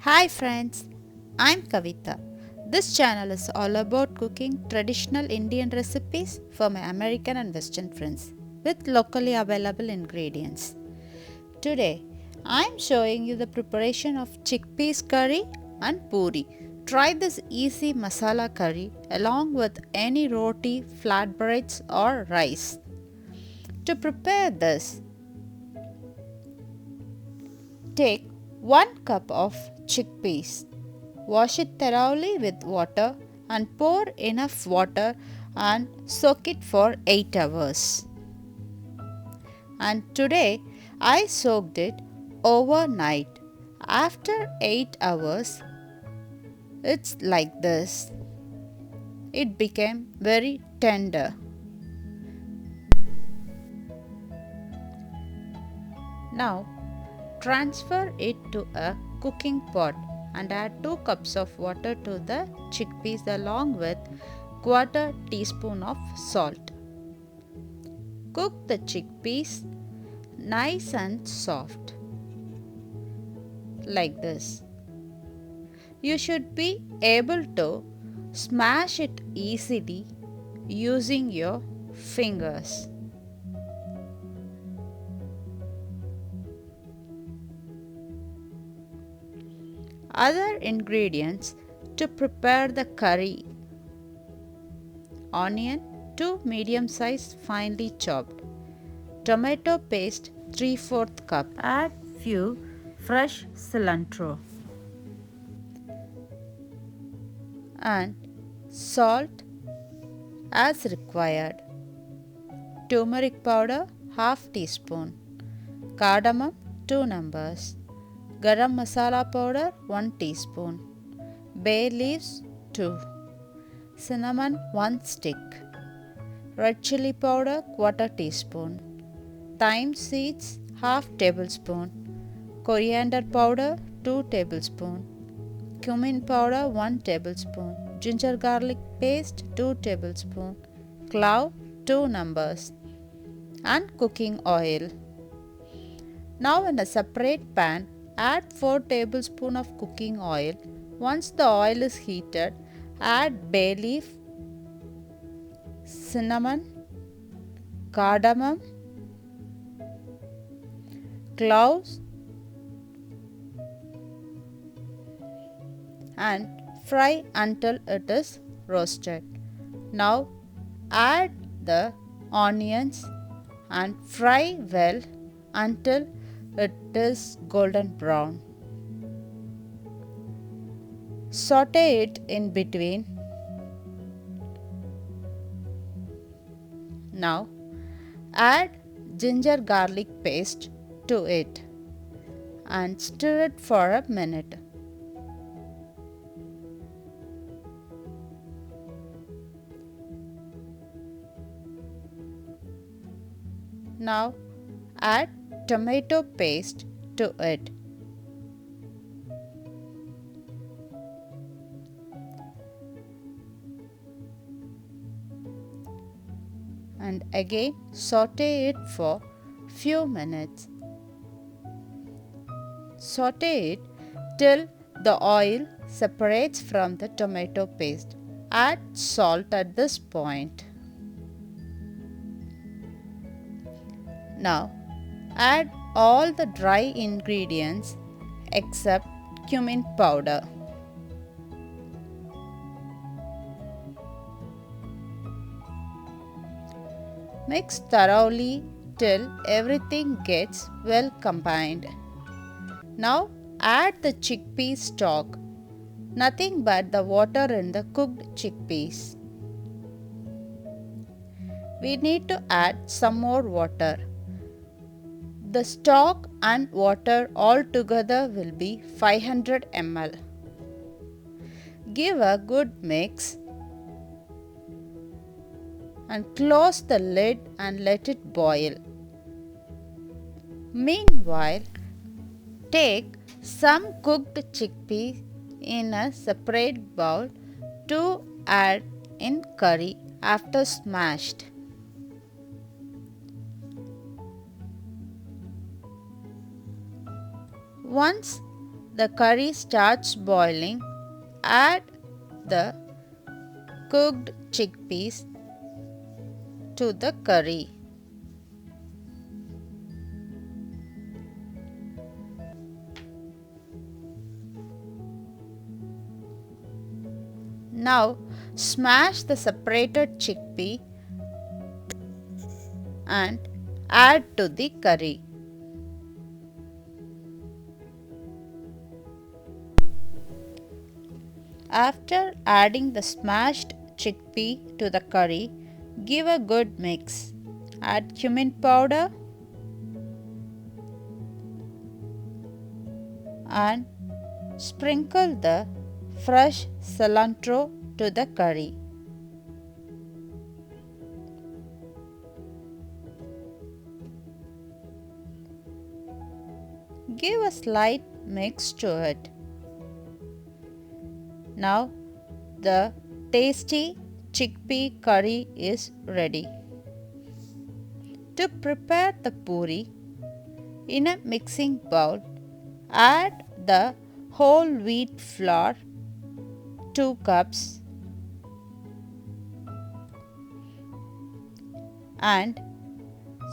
Hi friends, I'm Kavita. This channel is all about cooking traditional Indian recipes for my American and Western friends with locally available ingredients. Today, I'm showing you the preparation of chickpeas curry and poori. Try this easy masala curry along with any roti, flatbreads or rice. To prepare this, take 1 cup of chickpeas. Wash it thoroughly with water and pour enough water and soak it for 8 hours. And today I soaked it overnight. After 8 hours, it's like this. It became very tender. Now transfer it to a cooking pot and add 2 cups of water to the chickpeas along with quarter teaspoon of salt. Cook the chickpeas nice and soft like this. You should be able to smash it easily using your fingers. Other ingredients to prepare the curry: onion 2 medium sized finely chopped, tomato paste 3/4 cup, add few fresh cilantro and salt as required, turmeric powder half teaspoon, cardamom 2 numbers, garam masala powder 1 teaspoon, bay leaves 2, cinnamon 1 stick, red chili powder quarter teaspoon, thyme seeds half tablespoon, coriander powder 2 tablespoon, cumin powder 1 tablespoon, ginger garlic paste 2 tablespoon, clove 2 numbers and cooking oil. Now in a separate pan, add 4 tablespoons of cooking oil. Once the oil is heated, add bay leaf, cinnamon, cardamom, cloves and fry until it is roasted. Now add the onions and fry well until it is golden brown. Saute it in between. Now add ginger garlic paste to it and stir it for a minute. Now add tomato paste to it. And again saute it for few minutes. Saute it till the oil separates from the tomato paste. Add salt at this point. Now add all the dry ingredients except cumin powder. Mix thoroughly till everything gets well combined. Now add the chickpea stock, nothing but the water in the cooked chickpeas. We need to add some more water. The stock and water all together will be 500 ml. Give a good mix and close the lid and let it boil. Meanwhile, take some cooked chickpeas in a separate bowl to add in curry after smashed. Once the curry starts boiling, add the cooked chickpeas to the curry. Now smash the separated chickpea and add to the curry. After adding the smashed chickpea to the curry, give a good mix. Add cumin powder and sprinkle the fresh cilantro to the curry. Give a slight mix to it. Now the tasty chickpea curry is ready. To prepare the poori, in a mixing bowl, add the whole wheat flour 2 cups and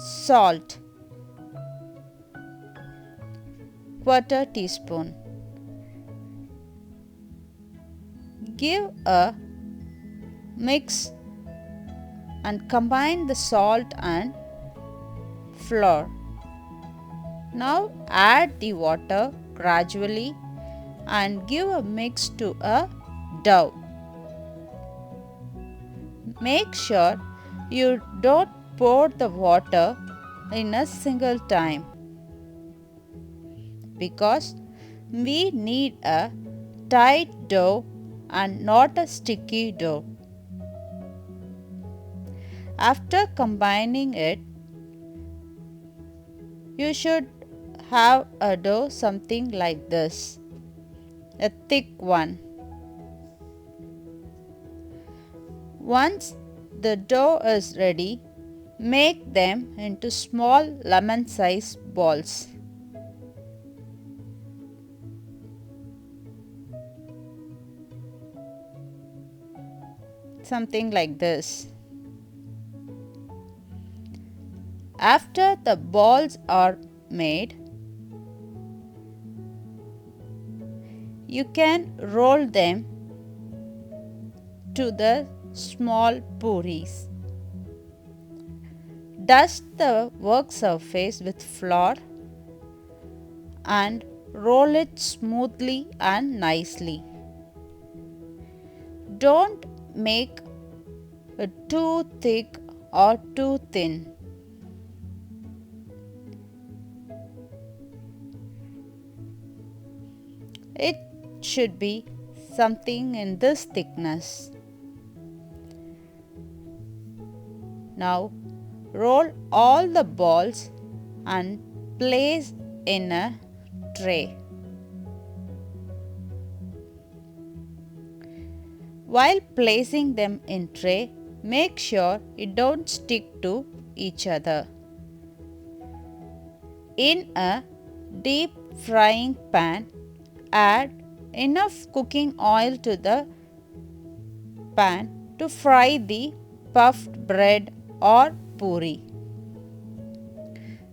salt 1/4 teaspoon. Give a mix and combine the salt and flour. Now add the water gradually and give a mix to a dough. Make sure you don't pour the water in a single time because we need a tight dough and not a sticky dough. After combining it, you should have a dough something like this, a thick one. Once the dough is ready, make them into small lemon-sized balls. Something like this. After the balls are made, you can roll them to the small pooris. Dust the work surface with flour and roll it smoothly and nicely. Don't make it too thick or too thin. It should be something in this thickness. Now roll all the balls and place in a tray. While placing them in tray, make sure it don't stick to each other. In a deep frying pan, add enough cooking oil to the pan to fry the puffed bread or poori.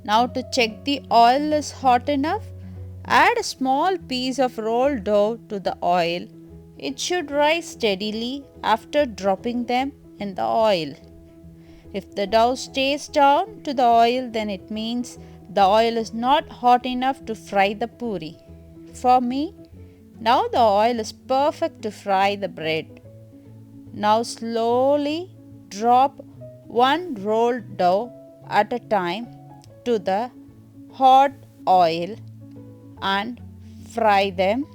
Now to check the oil is hot enough, add a small piece of rolled dough to the oil. It should rise steadily after dropping them in the oil. If the dough stays down to the oil, then it means the oil is not hot enough to fry the poori. For me, now the oil is perfect to fry the bread. Now slowly drop one rolled dough at a time to the hot oil and fry them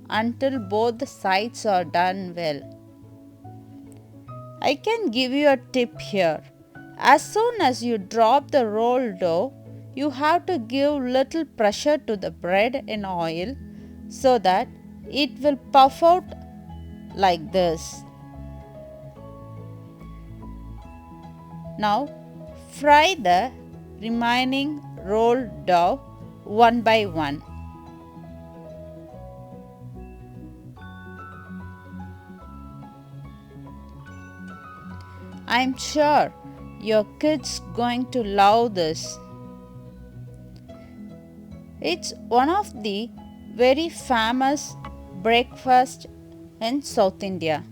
until both the sides are done well. I can give you a tip here. As soon as you drop the rolled dough, you have to give little pressure to the bread in oil so that it will puff out like this. Now fry the remaining rolled dough one by one. I'm sure your kids going to love this. It's one of the very famous breakfast in South India.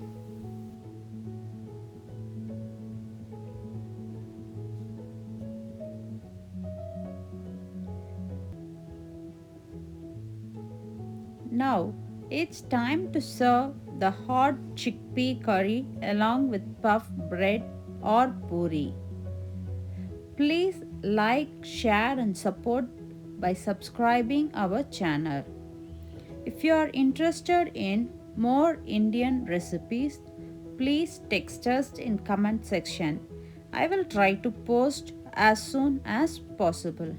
Now it's time to serve the hot chickpea curry along with puff bread or poori. Please like, share and support by subscribing our channel. If you are interested in more Indian recipes, please text us in comment section. I will try to post as soon as possible.